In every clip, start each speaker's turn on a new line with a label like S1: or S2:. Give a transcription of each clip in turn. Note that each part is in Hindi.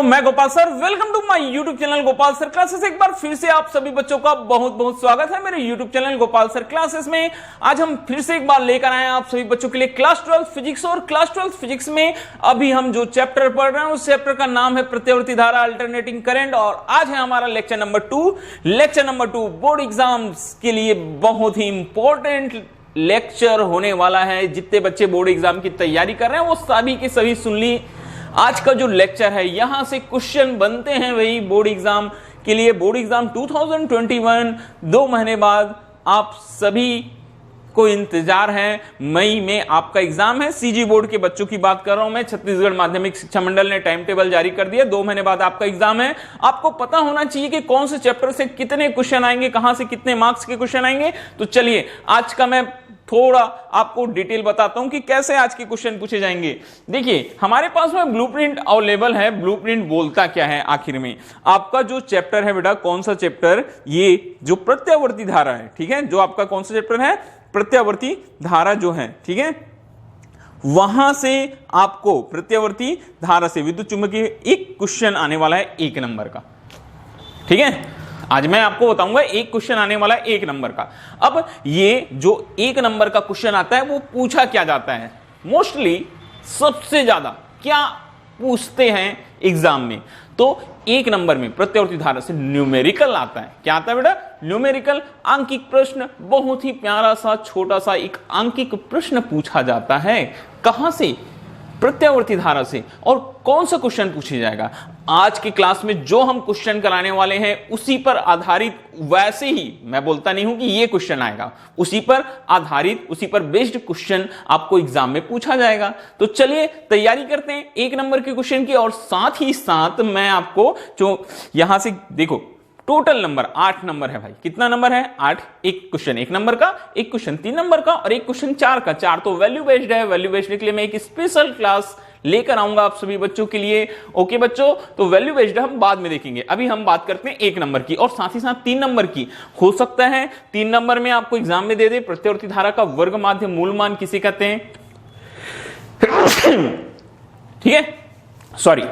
S1: मैं Gopal sir, welcome to my YouTube channel Gopal sir classes. एक बार फिर से आप सभी बच्चों का बहुत बहुत स्वागत है मेरे YouTube channel Gopal sir classes में। आज हम फिर से एक बार लेकर आए हैं आप सभी बच्चों के लिए क्लास 12 फिजिक्स। और क्लास 12 फिजिक्स में अभी हम जो चैप्टर पढ़ रहे हैं उस चैप्टर का नाम है प्रत्यावर्ती धारा अल्टरनेटिंग करंट। और आज है हमारा lecture number 2। Lecture number 2 board exams के लिए बहुत ही इंपॉर्टेंट लेक्चर होने वाला है। जितने बच्चे बोर्ड एग्जाम की तैयारी कर रहे हैं वो सभी के सभी सुन ली। आज का जो लेक्चर है यहां से क्वेश्चन बनते हैं वही बोर्ड एग्जाम के लिए। बोर्ड एग्जाम 2021 2 महीने बाद आप सभी को इंतजार है। मई में आपका एग्जाम है। सीजी बोर्ड के बच्चों की बात कर रहा हूं मैं। छत्तीसगढ़ माध्यमिक शिक्षा मंडल ने टाइम टेबल जारी कर दिया। 2 महीने बाद आपका एग्जाम है। आपको पता होना चाहिए कि कौन से चैप्टर से कितने क्वेश्चन आएंगे, कहां से कितने मार्क्स के क्वेश्चन आएंगे। तो चलिए आज का मैं थोड़ा आपको डिटेल बताता हूं कि कैसे आज के क्वेश्चन पूछे जाएंगे। देखिए हमारे पास में ब्लूप्रिंट अवेलेबल है। ब्लूप्रिंट बोलता क्या है आखिर में। आपका जो चैप्टर है बेटा, कौन सा चैप्टर, ये जो प्रत्यावर्ती धारा है, ठीक है, जो आपका कौन सा चैप्टर है, प्रत्यावर्ती धारा जो है, ठीक है, वहां से आपको प्रत्यावर्ती धारा से विद्युत चुंबकीय एक क्वेश्चन आने वाला है 1 नंबर का। ठीक है, आज मैं आपको बताऊंगा एक क्वेश्चन आने वाला है 1 नंबर का। अब ये जो 1 नंबर का क्वेश्चन आता है वो पूछा क्या जाता है, मोस्टली सबसे ज्यादा क्या पूछते हैं एग्जाम में। तो 1 नंबर में प्रत्यावर्ती धारा से न्यूमेरिकल आता है। क्या आता है बेटा? न्यूमेरिकल, आंकिक प्रश्न। बहुत ही प्यारा सा छोटा सा एक आंकिक प्रश्न पूछा जाता है। कहां से? प्रत्यावर्ती धारा से। और कौन सा क्वेश्चन पूछा जाएगा? आज की क्लास में जो हम क्वेश्चन कराने वाले हैं उसी पर आधारित, वैसे ही मैं बोलता नहीं हूं कि ये क्वेश्चन आएगा, उसी पर आधारित, उसी पर बेस्ड क्वेश्चन आपको एग्जाम में पूछा जाएगा। तो चलिए तैयारी करते हैं 1 नंबर के क्वेश्चन की। और साथ ही साथ मैं आपको जो यहां से देखो, टोटल नंबर 8 नंबर है भाई। कितना नंबर है? 8। एक क्वेश्चन 1 नंबर का, एक क्वेश्चन 3 नंबर का और एक क्वेश्चन 4 का। 4 तो वैल्यू बेस्ड है। वैल्यू बेस्ड के लिए मैं एक स्पेशल क्लास लेकर आऊंगा आप सभी बच्चों के लिए। ओके बच्चों, तो वैल्यू बेस्ड हम बाद में देखेंगे। अभी हम बात करते हैं 1 नंबर की और साथ ही साथ 3 नंबर की। हो सकता है 3 नंबर में आपको एग्जाम में दे दे प्रत्यावर्ती धारा का वर्ग माध्य मूल मान किसे कहते हैं। ठीक है, सॉरी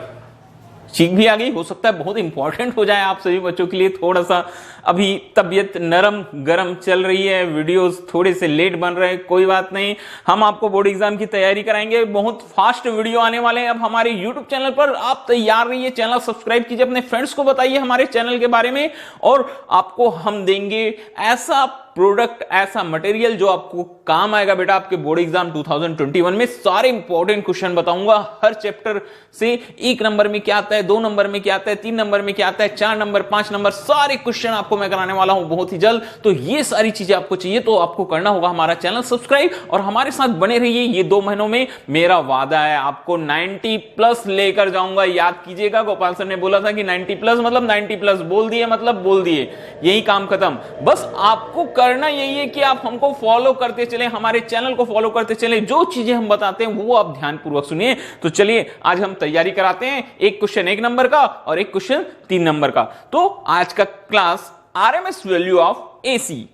S1: चीख भी आ गई। हो सकता है बहुत इंपॉर्टेंट हो जाए आप सभी बच्चों के लिए। थोड़ा सा अभी तबीयत नरम गरम चल रही है, वीडियोस थोड़े से लेट बन रहे हैं, कोई बात नहीं। हम आपको बोर्ड एग्जाम की तैयारी कराएंगे। बहुत फास्ट वीडियो आने वाले हैं अब हमारे यूट्यूब चैनल पर। आप तैयार रहिए, चैनल सब्सक्राइब कीजिए, अपने फ्रेंड्स को बताइए हमारे चैनल के बारे में। और आपको हम देंगे ऐसा प्रोडक्ट, ऐसा मटेरियल जो आपको काम आएगा बेटा आपके बोर्ड एग्जाम 2021 में। सारे इंपॉर्टेंट क्वेश्चन बताऊंगा हर चैप्टर से। 1 नंबर में क्या आता है, 2 नंबर में क्या आता है, 3 नंबर में क्या आता है, 4 नंबर, 5 नंबर, सारे क्वेश्चन आपको मैं कराने वाला हूं बहुत ही जल्द। तो ये सारी चीजें आपको चाहिए तो आपको करना होगा हमारा चैनल सब्सक्राइब और हमारे साथ बने रहिए। ये 2 महीनों में मेरा वादा है आपको 90+ लेकर जाऊंगा। याद कीजिएगा, गोपाल सर ने बोला था कि 90+ मतलब 90+। बोल दिए मतलब बोल दिए, यही काम खत्म। बस आपको करना यही है कि आप हमको फॉलो करते चलें, हमारे चैनल को फॉलो करते चलें। जो चीजें हम बताते हैं वो आप ध्यानपूर्वक सुनिए। तो चलिए आज हम तैयारी कराते हैं। एक क्वेश्चन 1 नंबर का और एक क्वेश्चन 3 नंबर का। तो आज का class RMS value of AC.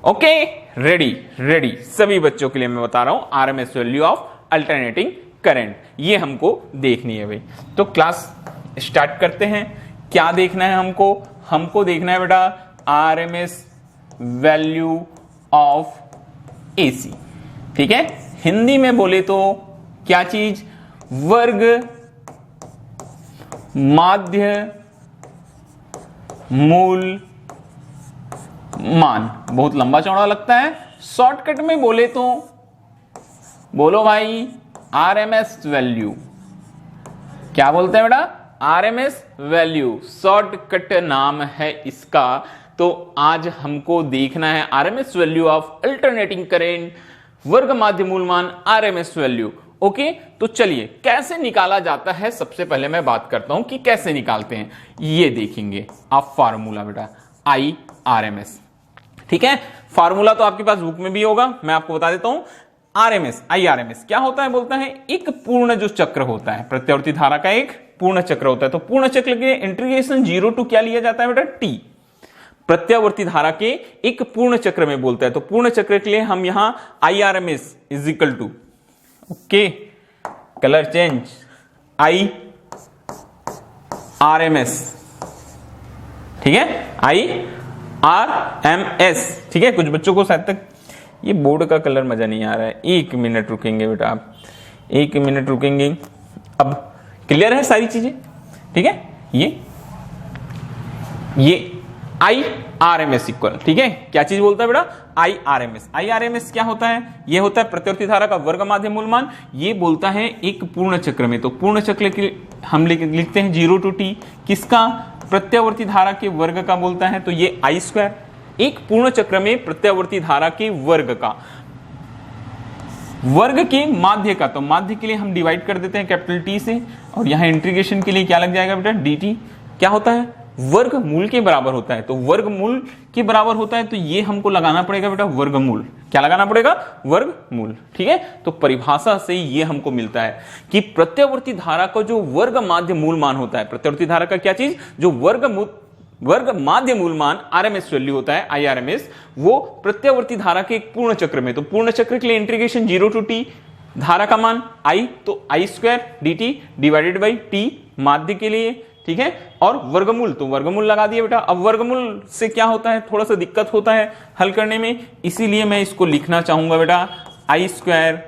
S1: Okay, ready सभी बच्चों के लिए मैं बता रहा हूं RMS value of alternating current. ये हमको देखनी है भाई। तो क्लास स्टार्ट करते हैं। क्या देखना है हमको देखना है बेटा आरएमएस वैल्यू ऑफ एसी। ठीक है, हिंदी में बोले तो क्या चीज? वर्ग माध्य मूल मान। बहुत लंबा चौड़ा लगता है। शॉर्टकट में बोले तो बोलो भाई आरएमएस वैल्यू। क्या बोलते हैं बेटा? आरएमएस वैल्यू, शॉर्टकट नाम है इसका। तो आज हमको देखना है RMS value of alternating current, वर्ग माध्य मूल मान, आरएमएस वैल्यू। ओके, तो चलिए कैसे निकाला जाता है सबसे पहले मैं बात करता हूं कि कैसे निकालते हैं। ये देखेंगे आप फार्मूला बेटा आई आरएमएस। ठीक है, फार्मूला तो आपके पास बुक में भी होगा, मैं आपको बता देता हूं। आरएमएस, आई आरएमएस क्या होता है? बोलता है एक पूर्ण जो चक्र होता है, प्रत्यावर्ती धारा का एक पूर्ण चक्र होता है। तो पूर्ण चक्र के इंटीग्रेशन 0 टू क्या लिया जाता है बेटा? टी। प्रत्यावर्ती धारा के एक पूर्ण चक्र में बोलता है। तो पूर्ण चक्र के लिए हम यहां IRMS is equal to, okay, colour change, I RMS, ठीक है, IRMS, ठीक है। कुछ बच्चों को शायद तक ये बोर्ड का कलर मजा नहीं आ रहा है, 1 मिनट रुकेंगे बेटा आप, 1 मिनट रुकेंगे। अब क्लियर है सारी चीजें, ठीक है। ये IRMS इक्वल, ठीक है, क्या चीज बोलता है बेटा, IRMS क्या होता है, ये होता है प्रत्यावर्ती धारा का वर्ग माध्य मूलमान। ये बोलता है एक पूर्ण चक्र में, तो पूर्ण चक्र के हम लिखते हैं 0 to t, किसका, प्रत्यावर्ती धारा के वर्ग का बोलता है, तो ये I², एक पूर्ण चक्र में प्रत्यावर्ती धारा के वर्ग का, वर्ग के माध्य का, तो माध्य के लिए हम डिवाइड कर देते हैं कैपिटल T से, और यहां इंटीग्रेशन के लिए क्या लग जाएगा बेटा, dt, क्या होता है, वर्गमूल के बराबर होता है, तो वर्गमूल के बराबर होता है, तो ये हमको लगाना पड़ेगा बेटा वर्गमूल, क्या लगाना पड़ेगा, वर्गमूल, ठीक है। तो परिभाषा से ये हमको मिलता है कि प्रत्यावर्ती धारा का जो वर्ग माध्य मूल मान होता है, प्रत्यावर्ती धारा का क्या चीज, जो वर्ग माध्य मूल मान RMS वैल्यू होता है, IRMS, वो प्रत्यावर्ती धारा के एक पूर्ण चक्र में, तो पूर्ण चक्र के लिए इंटीग्रेशन 0 to t, धारा का मान I, तो I² dt divided by t, माध्य के लिए, ठीक है, और वर्गमूल, तो वर्गमूल लगा दिया बेटा। अब वर्गमूल से क्या होता है, थोड़ा सा दिक्कत होता है हल करने में, इसीलिए मैं इसको लिखना चाहूंगा बेटा I²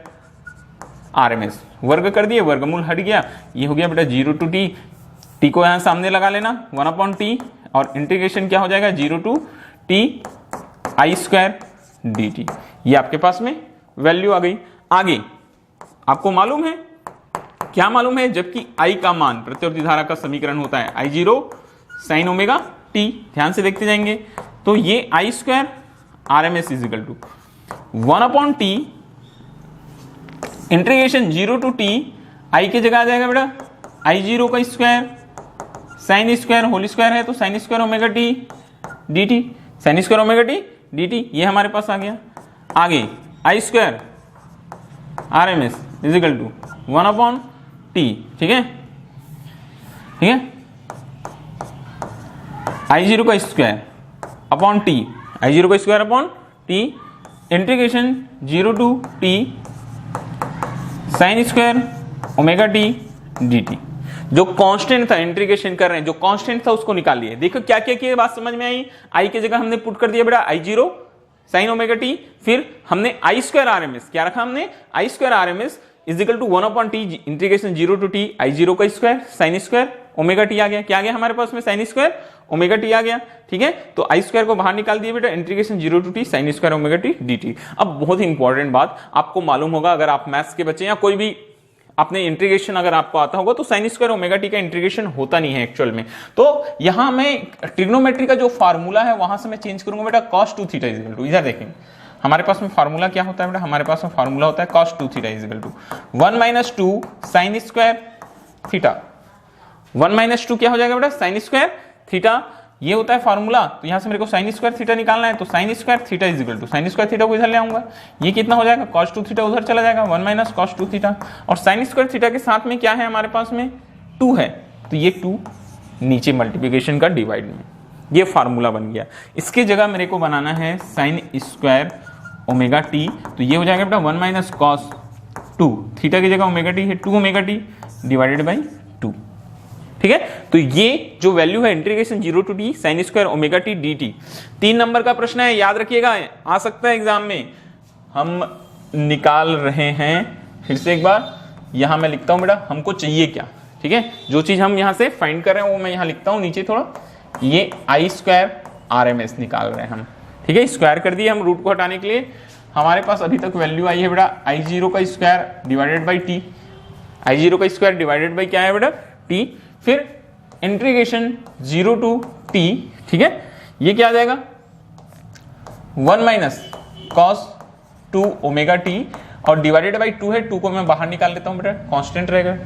S1: RMS, वर्ग कर दिए, वर्गमूल हट गया, ये हो गया बेटा 0 to t, t को यहां सामने लगा लेना 1/t, और इंटीग्रेशन क्या हो जाएगा 0 to t I² dt, ये आपके पास में वैल्यू आ गई। आगे आपको मालूम है, क्या मालूम है, जबकि I का मान प्रत्यावर्ती धारा का समीकरण होता है I0 sin ओमेगा t, ध्यान से देखते जाएंगे, तो ये I² RMS is equal to 1/t integration 0 to t, I की जगह आ जाएगा बेटा I0 का square sine square whole square है, तो sine square omega t dt, sine square omega t dt, ये हमारे पास आ गया। आगे I² RMS is equal to 1/t, ठीक है, ठीक है, I0 का स्क्वायर अपॉन t, I0 का square upon t integration 0 to t sign square omega t dt। जो कांस्टेंट था, इंटीग्रेशन कर रहे हैं, जो कांस्टेंट था उसको निकाल लिए। देखो क्या क्या किया, बात समझ में आई। I की जगह हमने पुट कर दिया बेटा I0 साइन ओमेगा t, फिर हमने I² RMS क्या रखा, हमने I² RMS is equal to 1/t integration 0 to t I0 का square sine square omega t आ गया, क्या आ गया हमारे पास में, साइन स्क्वायर ओमेगा t आ गया, ठीक है। तो I² को बाहर निकाल दिया बेटा, integration 0 to t sign square omega t dt। अब बहुत ही इंपॉर्टेंट बात आपको मालूम होगा, अगर आप मैथ्स के बच्चे या कोई भी आपने इंटीग्रेशन अगर आपको आता होगा, तो साइन स्क्वायर ओमेगा टी का इंटीग्रेशन होता नहीं है एक्चुअल में। तो यहां मैं ट्रिग्नोमेट्री का जो फार्मूला है वहां से मैं चेंज करूंगा बेटा cos 2 theta is equal to, इधर देखेंगे हमारे पास में फार्मूला क्या होता है बेटा, हमारे पास में फार्मूला होता है cos 2 theta is equal to 1 - 2 sine square theta, 1 - 2 क्या हो जाएगा बेटा, साइन स्क्वायर थीटा, ये होता है फार्मूला। तो यहां से मेरे को साइन स्क्वायर थीटा निकालना है, तो sine square theta is equal to sine square theta को इधर ले आऊंगा, ये कितना हो जाएगा cos 2 थीटा उधर चला जाएगा 1 - cos 2 थीटा, और साइन स्क्वायर थीटा के साथ में क्या है हमारे पास में 2 है, तो ये 2 नीचे मल्टीप्लिकेशन का डिवाइड में, ये फार्मूला बन गया। इसकी जगह मेरे को बनाना है साइन स्क्वायर ओमेगा टी, तो ये हो जाएगा बेटा 1 - cos 2 थीटा की जगह ओमेगा टी है 2 ओमेगा टी डिवाइडेड बाई 2, ठीक है। तो ये जो वैल्यू है integration 0 to t sign square omega T dt, 3 number का प्रश्न है, याद रखिएगा, आ सकता है एग्जाम में। हम निकाल रहे हैं फिर से एक बार, यहां मैं लिखता हूं बेटा हमको चाहिए क्या, ठीक है। जो चीज हम यहां से फाइंड कर रहे हैं वो मैं यहां लिखता हूं नीचे थोड़ा, ये I² RMS निकाल रहे हैं हम, ठीक है। स्क्वायर कर दिए हम रूट को हटाने के लिए, हमारे पास अभी तक वैल्यू आई है बेटा I0 का square divided by t, I0 का स्क्वायर डिवाइडेड बाई क्या है बेटा t, फिर इंटीग्रेशन 0 to t, ठीक है, ये क्या आ जाएगा 1 - cos 2 ओमेगा t, और डिवाइडेड बाई 2 है, 2 को मैं बाहर निकाल लेता हूं बेटा, कांस्टेंट रहेगा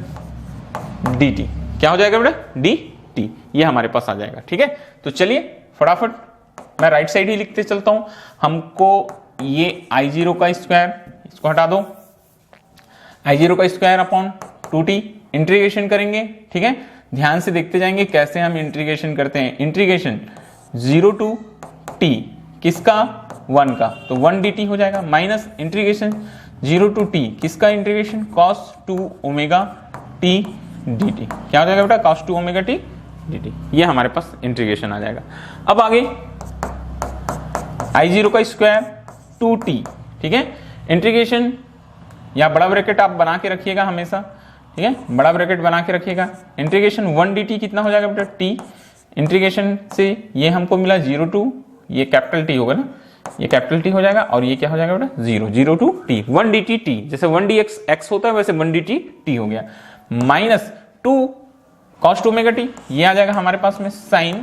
S1: dt, क्या हो जाएगा बेटा dt, ये हमारे पास आ जाएगा, ठीक है। तो चलिए फटाफट मैं राइट साइड ही लिखते चलता हूं, हमको ये I0 का स्क्वायर इसको हटा दो, I0 का स्क्वायर अपॉन 2t इंटीग्रेशन करेंगे, ठीक है। ध्यान से देखते जाएंगे कैसे हम इंटीग्रेशन करते हैं, इंटीग्रेशन 0 to t किसका 1 का, तो 1 dt हो जाएगा, माइनस इंटीग्रेशन 0 to t किसका integration cos 2 omega t dt, क्या हो जाएगा बेटा cos 2 ओमेगा t dt, ये हमारे पास इंटीग्रेशन आ जाएगा। अब आगे I0 का स्क्वायर 2t, ठीक है, इंटीग्रेशन या बड़ा ब्रैकेट आप बना के रखिएगा हमेशा, ठीक है, बड़ा ब्रैकेट बना के रखिएगा। इंटीग्रेशन 1 dt कितना हो जाएगा बेटा, t, इंटीग्रेशन से ये हमको मिला 0 टू, ये कैपिटल T होगा ना, ये कैपिटल T हो जाएगा और ये क्या हो जाएगा बेटा 0 टू t, 1 dt t, जैसे 1 dx x होता है वैसे 1 dt t हो गया, माइनस 2 cos 2 ओमेगा t, ये आ जाएगा हमारे पास में sin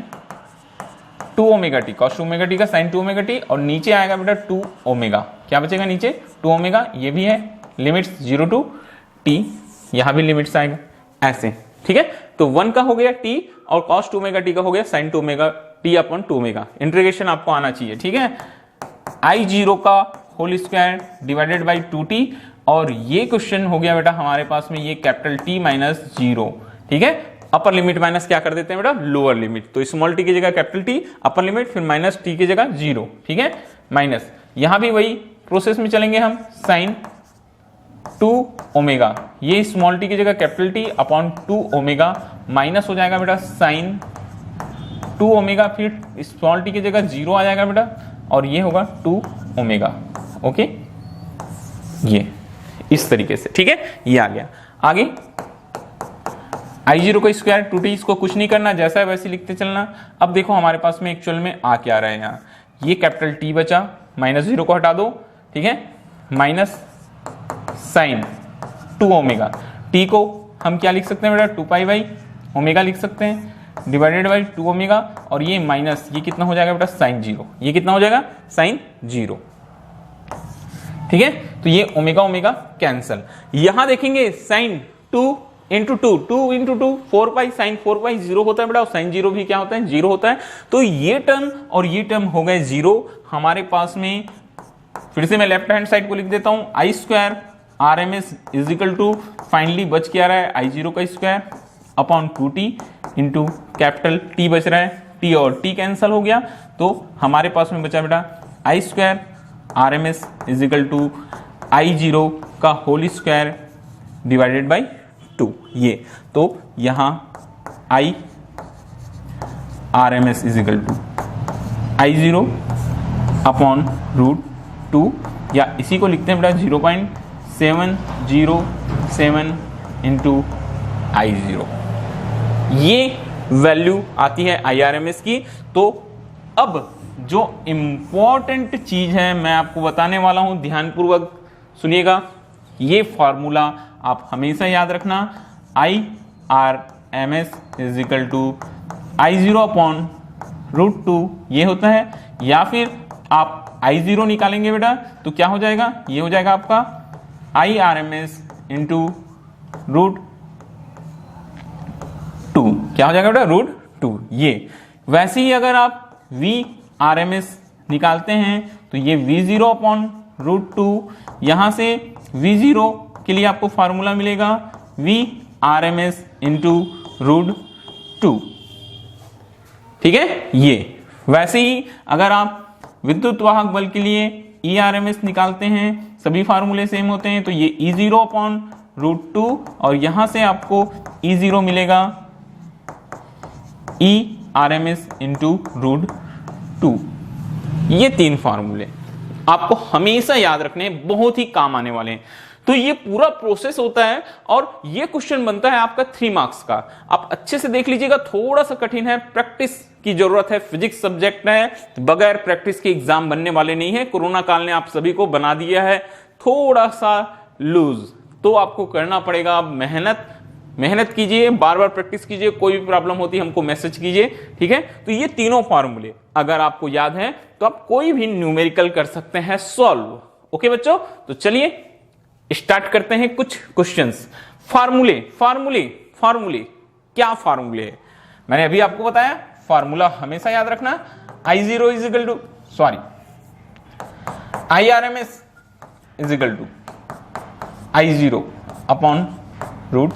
S1: 2 omega T, cos 2 omega T का sin 2 ओमेगा टी, और नीचे आएगा बेटा 2 ओमेगा, क्या बचेगा नीचे 2 ओमेगा, ये भी है लिमिट्स 0 टू t, यहां भी लिमिट्स आएगा ऐसे, ठीक है। तो 1 का हो गया t और cos 2 ओमेगा टी का हो गया sin 2 omega t upon 2 omega. Integration आपको आना चाहिए, ठीक है। I0 का whole square divided by 2t, और ये क्वेश्चन हो गया बेटा हमारे पास में ये कैपिटल T माइनस 0, ठीक है। अपर लिमिट माइनस क्या कर देते हैं बेटा, लोअर लिमिट, तो स्मॉल टी की जगह कैपिटल T अपर लिमिट, फिर माइनस टी की जगह 0, ठीक है, माइनस, यहां भी वही प्रोसेस में चलेंगे हम, sin 2 ओमेगा, ये स्मॉल टी की जगह capital T upon 2 omega, minus हो जाएगा बेटा sin 2 ओमेगा, फिर स्मॉल टी की जगह 0 आ जाएगा बेटा, और ये होगा 2 ओमेगा, ओके, ये इस तरीके से, ठीक है, ये आ गया। आगे I0 का स्क्वायर 2t, इसको कुछ नहीं करना, जैसा है वैसे लिखते चलना। अब देखो हमारे पास में एक्चुअल में आ क्या रहा है, यहाँ ये कैपिटल T बचा, माइनस 0 को हटा दो, ठीक है, माइनस साइन 2 ओमेगा, t को हम क्या लिख सकते हैं बेटा 2 पाई बाई ओमेगा लिख सकते हैं, डिवाइडेड बाई 2 ओमेगा, और ये माइनस, ये कितना हो जाएगा बेटा साइन 0, ये कितना हो जाएगा साइन 0, ठीक है। तो ये ओमेगा ओमेगा कैंसल, यहां देखेंगे साइन 2 इंटू 2 इंटू 2 4 पाई, साइन 4 पाई 0 होता है बेटा, और साइन 0 भी क्या होता है 0 होता है, तो ये टर्म और ये टर्म हो गए 0 हमारे पास में। फिर से मैं लेफ्ट हैंड साइड को लिख देता हूं, I square R M S is equal to, finally बच क्या रहा है I0 का square upon 2t into capital T बच रहा है, t और t कैंसल हो गया, तो हमारे पास में बचा बेटा I square R M S is equal to I0 का होल स्क्वायर डिवाइडेड बाई 2, ये तो यहां I R M S is equal to I0 upon root 2, या इसी को लिखते हैं बेटा 0.707 इंटू I0, ये वैल्यू आती है IRMS की। तो अब जो इंपॉर्टेंट चीज है मैं आपको बताने वाला हूं, ध्यानपूर्वक सुनिएगा, ये फॉर्मूला आप हमेशा याद रखना, IRMS is equal to I0 upon root 2 ये होता है, या फिर आप I0 निकालेंगे बेटा तो क्या हो जाएगा, ये हो जाएगा आपका IRMS इंटू रूट 2, क्या हो जाएगा बेटा रूट 2, ये। वैसे ही अगर आप VRMS निकालते हैं तो ये V0 अपॉन रूट 2, यहां से V0 के लिए आपको फॉर्मूला मिलेगा VRMS इंटू रूट 2, ठीक है, ये। वैसे ही अगर आप विद्युत वाहक बल के लिए ERMS निकालते हैं, सभी फार्मूले सेम होते हैं, तो ये E0 अपॉन रूट 2, और यहां से आपको E0 मिलेगा ERMS इंटू रूट 2। ये 3 फार्मूले आपको हमेशा याद रखने, बहुत ही काम आने वाले हैं। तो ये पूरा प्रोसेस होता है, और ये क्वेश्चन बनता है आपका 3 मार्क्स का। आप अच्छे से देख लीजिएगा, थोड़ा सा कठिन है, प्रैक्टिस की जरूरत है, फिजिक्स सब्जेक्ट है, बगैर प्रैक्टिस के एग्जाम बनने वाले नहीं है। कोरोना काल ने आप सभी को बना दिया है थोड़ा सा लूज, तो आपको करना पड़ेगा। अब मेहनत कीजिए, बार बार प्रैक्टिस कीजिए, कोई भी प्रॉब्लम होती है हमको मैसेज कीजिए, ठीक है। तो ये तीनों फार्मूले अगर आपको याद है तो आप कोई भी न्यूमेरिकल कर सकते हैं सॉल्व। ओके बच्चों, तो चलिए स्टार्ट करते हैं कुछ क्वेश्चंस। फार्मूले क्या फार्मूले है, मैंने अभी आपको बताया, फार्मूला हमेशा याद रखना, I0 is equal to IRMS is equal to I0 upon root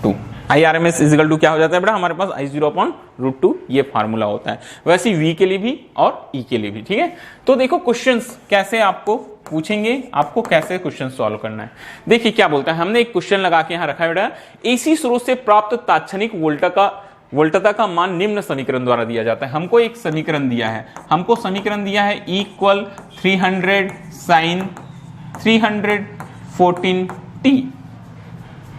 S1: 2। IRMS is equal to क्या हो जाता है बेटा हमारे पास I0 अपॉन रूट 2, ये फार्मूला होता है। वैसे V के लिए भी और E के लिए भी, ठीक है। तो देखो क्वेश्चंस कैसे आपको पूछेंगे, आपको कैसे क्वेश्चन सॉल्व करना है। देखिए क्या बोलता है, हमने एक क्वेश्चन लगा के यहां रखा है बेटा, एसी स्रोत से प्राप्त तात्क्षणिक वोल्टता का मान निम्न समीकरण द्वारा दिया जाता है। हमको एक समीकरण दिया है, हमको समीकरण दिया है इक्वल 300 साइन 314t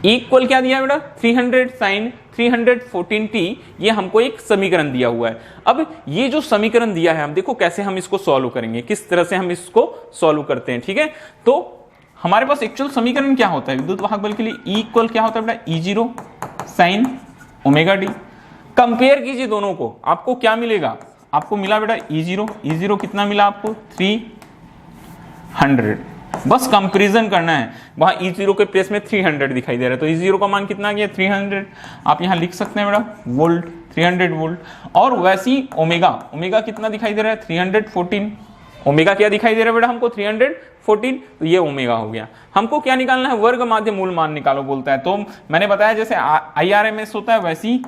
S1: इक्वल क्या दिया है बेटा 300 साइन 314t, ये हमको एक समीकरण दिया हुआ है। अब ये जो समीकरण दिया है, हम देखो कैसे हम इसको सॉल्व करेंगे, किस तरह से हम इसको सॉल्व करते हैं। ठीक है, तो हमारे पास एक्चुअल समीकरण क्या होता है विद्युत वाहक बल के लिए, इक्वल क्या होता है बेटा E0 sine omega D. Compare कीजिए दोनों को, आपको क्या मिलेगा, आपको मिला बेटा E0 कितना मिला आपको 300। बस कंपैरिजन करना है, वहां E0 के प्लेस में 300 दिखाई दे रहा है, तो E0 का मान कितना आ गया 300। आप यहां लिख सकते हैं बेटा वोल्ट 300 वोल्ट। और वैसे ही ओमेगा कितना दिखाई दे रहा है 314। ओमेगा क्या दिखाई दे रहा है बेटा हमको 314, तो ये ओमेगा हो गया। हमको क्या निकालना है, वर्ग माध्य मूल मान निकालो बोलता है। तो मैंने बताया जैसे IRMS होता है वैसे ही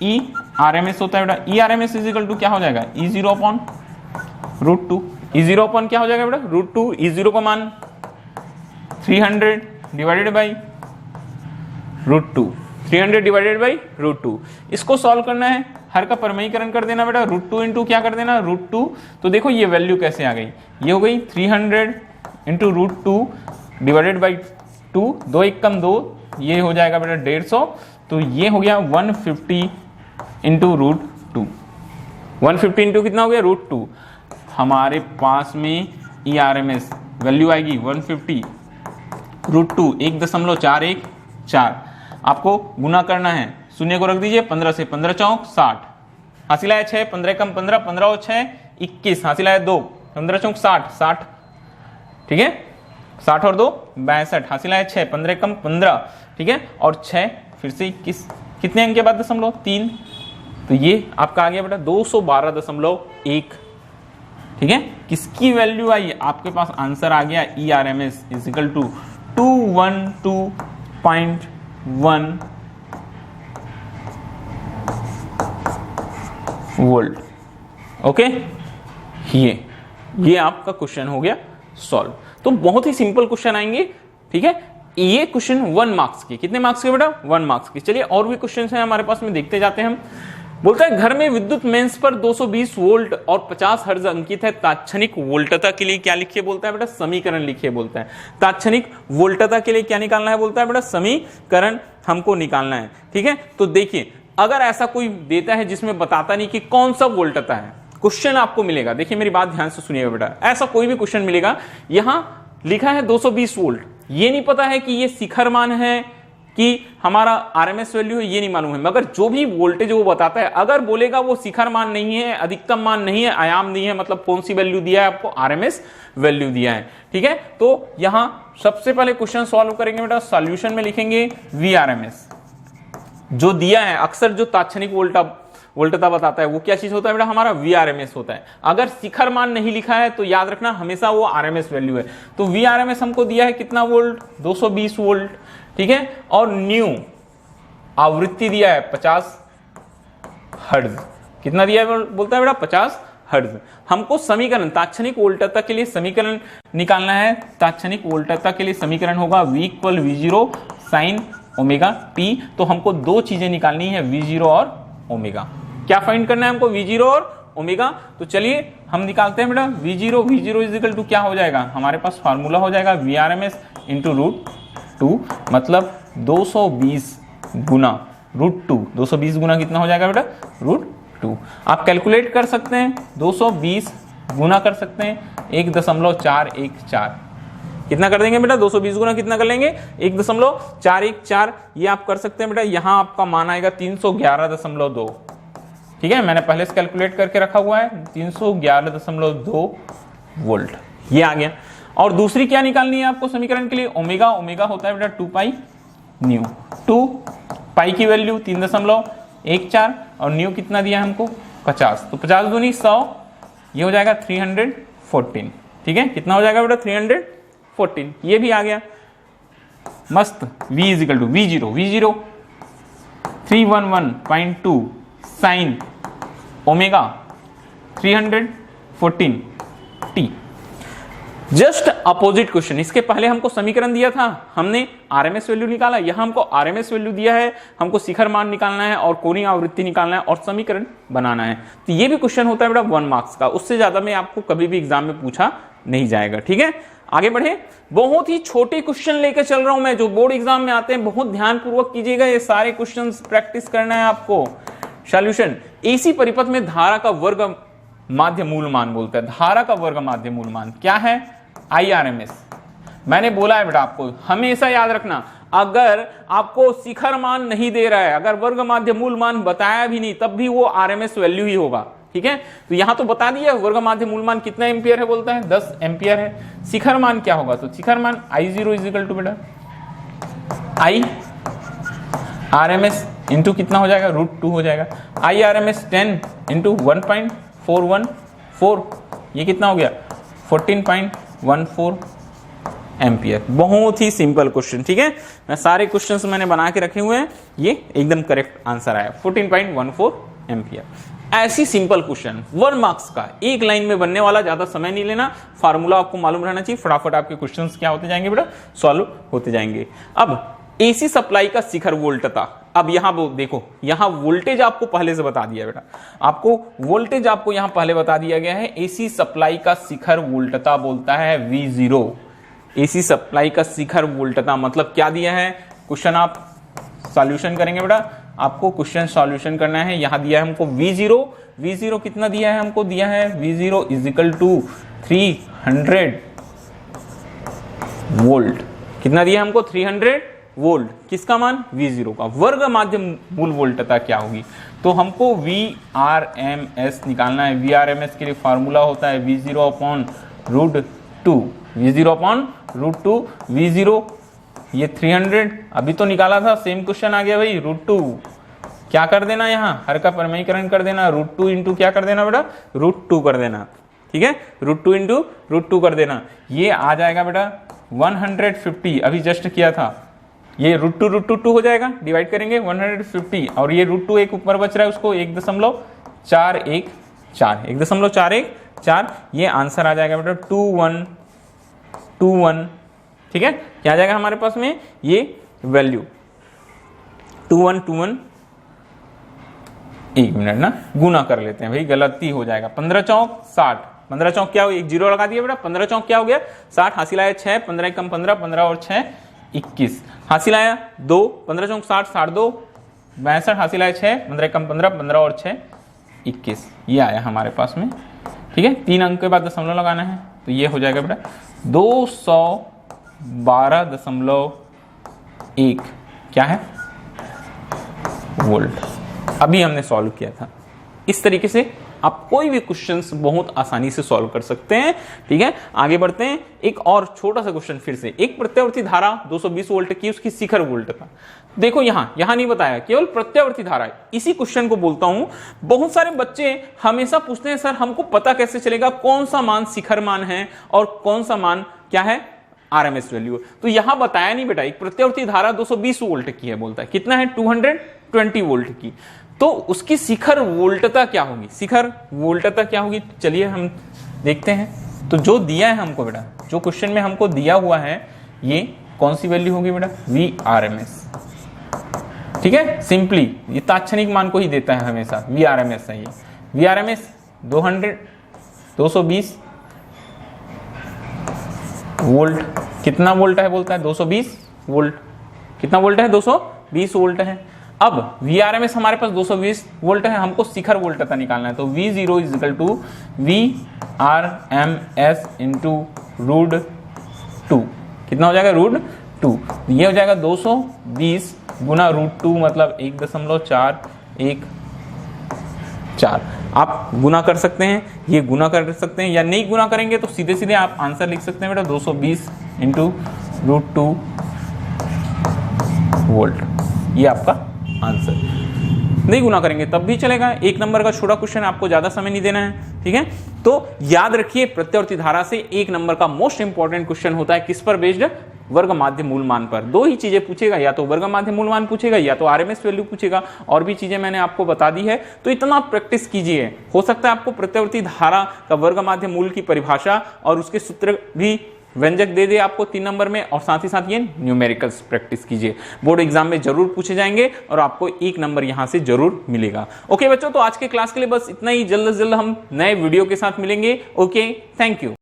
S1: ERMS होता है बेटा। ERMS इज इक्वल टू क्या हो जाएगा E0 अपॉन √2। E0 अपॉन क्या हो जाएगा बेटा √2। E0 का मान 300 डिवाइडेड बाई √2, 300 डिवाइडेड बाई √2। इसको सॉल्व करना है, हर का परमयीकरण कर देना बेटा, √2 इंटू क्या कर देना √2। तो देखो ये वैल्यू कैसे आ गई, ये हो गई 300 इंटू √2 डिवाइडेड बाई 2, 2 1 कम 2, ये हो जाएगा बेटा 150। तो ये हो गया 150 इंटू √2। 150 इंटू कितना हो गया √2। हमारे पास में ERMS वैल्यू आएगी 150 √2 1.414। आपको गुना करना है, शून्य को रख दीजिए, 15 से 15 चौक 60, हासिल आया 6, 15 कम 15, 15 और 6 21, हासिल आया 2, 15 चौक 60, ठीक है 60 और 2 62, हासिल आया 6, 15 कम 15, ठीक है, और 6 फिर से 21, कितने अंक के बाद दशमलव 3, तो ये आपका आ गया बेटा 212.1। ठीक है, किसकी वैल्यू आई, आपके पास आंसर आ गया ERMS is equal to 212.1 volt. Okay, ये आपका क्वेश्चन हो गया सॉल्व। तो बहुत ही सिंपल क्वेश्चन आएंगे। ठीक है, ये क्वेश्चन 1 मार्क्स के, कितने मार्क्स के बेटा 1 मार्क्स के। चलिए और भी क्वेश्चन हैं हमारे पास में, देखते जाते हैं हम। बोलता है घर में विद्युत मेंस पर 220 वोल्ट और 50 हर्ट्ज अंकित है, तात्क्षणिक वोल्टता के लिए क्या लिखिए बोलता है बेटा, समीकरण लिखिए बोलता है। तात्क्षणिक वोल्टता के लिए क्या निकालना है बोलता है बेटा, समीकरण हमको निकालना है। ठीक है, तो देखिए अगर ऐसा कोई देता है जिसमें बताता नहीं कि कौन सा वोल्टता है, क्वेश्चन आपको मिलेगा, देखिए मेरी बात ध्यान से सुनिएगा बेटा, ऐसा कोई भी क्वेश्चन मिलेगा, यहां लिखा है 220 वोल्ट, ये नहीं पता है कि ये शिखर मान है कि हमारा RMS वैल्यू है, ये नहीं मालूम है, मगर जो भी वोल्टेज वो बताता है, अगर बोलेगा वो शिखर मान नहीं है, अधिकतम मान नहीं है, आयाम नहीं है, मतलब कौन सी वैल्यू दिया है आपको, RMS वैल्यू दिया है। ठीक है, तो यहां सबसे पहले क्वेश्चन सॉल्व करेंगे बेटा, सॉल्यूशन में लिखेंगे VRMS जो दिया है। अक्सर जो तात्क्षणिक वोल्टता बताता है वो क्या चीज होता है बेटा, हमारा VRMS होता है। अगर शिखर मान नहीं लिखा है तो याद रखना हमेशा वो RMS वैल्यू है। तो VRMS हमको दिया है कितना वोल्ट, 220 वोल्ट। ठीक है, और न्यू आवृत्ति दिया है 50 हर्ट्ज, कितना दिया है बोलता है बेटा 50 हर्ट्ज। हमको समीकरण तात्क्षणिक वोल्टता के लिए समीकरण निकालना है। तात्क्षणिक वोल्टता के लिए समीकरण होगा V = V0 sin omega t। तो हमको दो चीजें निकालनी है, V0 और ओमेगा। क्या फाइंड करना है हमको, V0 और ओमेगा। तो चलिए हम निकालते हैं बेटा V0 इज इक्वल टू क्या हो जाएगा, हमारे पास फार्मूला हो जाएगा VRMS इंटू √2, मतलब 220 गुना √2, 220 गुना कितना हो जाएगा बेटा √2। आप कैलकुलेट कर सकते हैं, 220 गुना कर सकते हैं 1.414, कितना कर देंगे बेटा 220 गुना कितना कर लेंगे 1.414, ये आप कर सकते हैं बेटा। यहां आपका मान आएगा 311.2। ठीक है, मैंने पहले से कैलकुलेट करके रखा हुआ है, 311.2 वोल्ट, ये आ गया। और दूसरी क्या निकालनी है आपको समीकरण के लिए, ओमेगा होता है बेटा 2 पाई न्यू। 2 पाई की वैल्यू 3.14 और न्यू कितना दिया हमको 50, तो 50 दूनी 100, ये हो जाएगा 314। ठीक है, कितना हो जाएगा बेटा 314, ये भी आ गया मस्त। V = V0 311.2 sine omega 314t। Just opposite question, इसके पहले हमको समीकरण दिया था, हमने आरएमएस वैल्यू निकाला, यहां हमको आरएमएस वैल्यू दिया है, हमको शिखर मान निकालना है और कोणीय आवृत्ति निकालना है और समीकरण बनाना है। तो ये भी क्वेश्चन होता है बेटा 1 मार्क्स का, उससे ज्यादा में आपको कभी भी एग्जाम में पूछा नहीं जाएगा। ठीक है, आगे बढ़े। बहुत ही छोटे क्वेश्चन लेकर चल रहा हूं मैं, जो बोर्ड एग्जाम में आते हैं, बहुत ध्यानपूर्वक कीजिएगा, ये सारे क्वेश्चन प्रैक्टिस करना है आपको। सॉल्यूशन, एसी परिपथ में धारा का वर्ग माध्य मूल मान बोलता है, धारा का वर्ग माध्य मूल मान क्या है? IRMS। मैंने बोला है बेटा आपको हमेशा याद रखना, अगर आपको शिखर मान नहीं दे रहा है, अगर वर्ग माध्य मूल मान बताया भी नहीं, तब भी वो RMS वैल्यू ही होगा। ठीक है, तो यहां तो बता दिया वर्ग माध्य मूल मान कितना एम्पियर है, बोलता है 10 एम्पियर है। शिखर मान क्या होगा? तो शिखर मान I0 इजिकल टू बेटा IRMS इंटू कितना हो जाएगा? √2 हो जाएगा। IRMS 10 इंटू 1.414, ये कितना हो गया? 14.14 एम्पियर। बहुत ही सिंपल क्वेश्चन। ठीक है, मैं सारे क्वेश्चंस मैंने बना के रखे हुए हैं, ये एकदम करेक्ट आंसर आया 14.14 एम्पियर। ऐसी सिंपल क्वेश्चन 1 मार्क्स का, एक लाइन में बनने वाला, ज्यादा समय नहीं लेना, फार्मूला आपको मालूम रहना चाहिए, फटाफट आपके क्वेश्चंस क्या होते जाएंगे बेटा? सॉल्व होते जाएंगे। अब एसी सप्लाई का शिखर वोल्टता, अब यहां देखो, यहां वोल्टेज आपको पहले से बता दिया बेटा, आपको वोल्टेज आपको यहां पहले बता दिया गया है। एसी सप्लाई का शिखर वोल्टता बोलता है V0। एसी सप्लाई का शिखर वोल्टता मतलब क्या दिया है? क्वेश्चन आप सॉल्यूशन करेंगे बेटा, आपको क्वेश्चन सॉल्यूशन करना है। यहां दिया है हमको V0, V0 कितना दिया है? हमको दिया है V0 इजिकल टू 300 वोल्ट। कितना दिया हमको? 300 वोल्ट। किसका मान? V0 का। वर्ग माध्य मूल वोल्टता क्या होगी? तो हमको VRMS निकालना है। VRMS के लिए फार्मूला होता है V0 upon √2, V0 upon √2। V0 ये 300 अभी तो निकाला था, सेम क्वेश्चन आ गया भाई, √2 क्या कर देना, यहाँ हर का परिमेयकरण कर देना, √2 इंटू क्या कर देना बेटा? √2 कर देना। ठीक है, √2 इंटू √2 कर देना, ये आ जाएगा बेटा 150। अभी जस्ट किया था, ये √2 हो जाएगा, डिवाइड करेंगे 150, और ये √2 एक ऊपर बच रहा है, उसको 1.414, ये आंसर आ जाएगा बेटा 2121। ठीक है, क्या आ जाएगा हमारे पास में? ये वैल्यू 2121। एक मिनट ना, गुना कर लेते हैं भाई, गलती हो जाएगा। 15 चौक 60, 15 चौक क्या हो, एक जीरो लगा दिया बेटा, 15 चौक क्या हो गया? 60, हासिल आया 6, 15 कम 15, 15 और 6 21, हासिल आया 2, 15 चौक 60, 60 2 62, हासिल आया 6, 15 कम 15, 15 और 6 21, ये आया हमारे पास में। ठीक है, 3 अंक के बाद दशमलव लगाना है, तो ये हो जाएगा बेटा 212.1 क्या है? वोल्ट। अभी हमने सॉल्व किया था। इस तरीके से आप कोई भी क्वेश्चंस बहुत आसानी से सॉल्व कर सकते हैं। ठीक है, आगे बढ़ते हैं। एक और छोटा सा क्वेश्चन फिर से, एक प्रत्यावर्ती धारा 220 वोल्ट की, उसकी शिखर वोल्टता। देखो यहां नहीं बताया, केवल प्रत्यावर्ती धारा है। इसी क्वेश्चन को बोलता हूं, बहुत सारे बच्चे हमेशा पूछते हैं सर हमको पता कैसे चलेगा कौन सा मान शिखर मान है और कौन सा मान क्या है? RMS value. तो यहां बताया नहीं बेटा, एक प्रत्यावर्ती धारा 220 वोल्ट की है, बोलता है कितना है? 220 वोल्ट की। तो उसकी शिखर वोल्टता क्या होगी? शिखर वोल्टता क्या होगी? चलिए हम देखते हैं। तो जो दिया है हमको बेटा, जो क्वेश्चन में हमको दिया हुआ है, ये कौन सी वैल्यू होगी बेटा? VRMS। ठीक है, सिंपली ये तात्क्षणिक मान को ही देता है हमेशा, VRMS है ये। VRMS 220 volt. कितना वोल्ट है बोलता है? 220 वोल्ट। कितना वोल्ट है? 220 वोल्ट है। अब VRMS हमारे पास 220 वोल्ट है, हमको शिखर वोल्टता निकालना है। तो V0 is equal to VRMS into √2। कितना हो जाएगा? √2। ये हो जाएगा 220 गुना √2 मतलब 1.414। आप गुना कर सकते हैं, ये गुना कर सकते हैं, या नहीं गुना करेंगे तो सीधे सीधे आप आंसर लिख सकते हैं बेटा 220 इंटू √2 वोल्ट। ये आपका आंसर। नहीं गुना करेंगे तब भी चलेगा। 1 नंबर का छोटा क्वेश्चन, आपको ज्यादा समय नहीं देना है। ठीक है, तो याद रखिए प्रत्यावर्ती धारा से 1 नंबर का मोस्ट इंपॉर्टेंट क्वेश्चन होता है किस पर बेस्ड? वर्ग माध्य मूल मान पर। दो ही चीजें पूछेगा, या तो वर्ग माध्य मूल मान पूछेगा या तो आरएमएस वैल्यू पूछेगा, और भी चीजें मैंने आपको बता दी है। तो इतना प्रैक्टिस कीजिए, हो सकता है आपको प्रत्यावर्ती धारा का वर्ग माध्य मूल की परिभाषा और उसके सूत्र भी व्यंजक दे दे आपको 3 नंबर में, और साथ ही साथ ये न्यूमेरिकल्स प्रैक्टिस कीजिए, बोर्ड एग्जाम में जरूर पूछे जाएंगे और आपको 1 नंबर यहां से जरूर मिलेगा। ओके बच्चों, तो आज के क्लास के लिए बस इतना ही। जल्द से जल्द हम नए वीडियो के साथ मिलेंगे। Okay, thank you.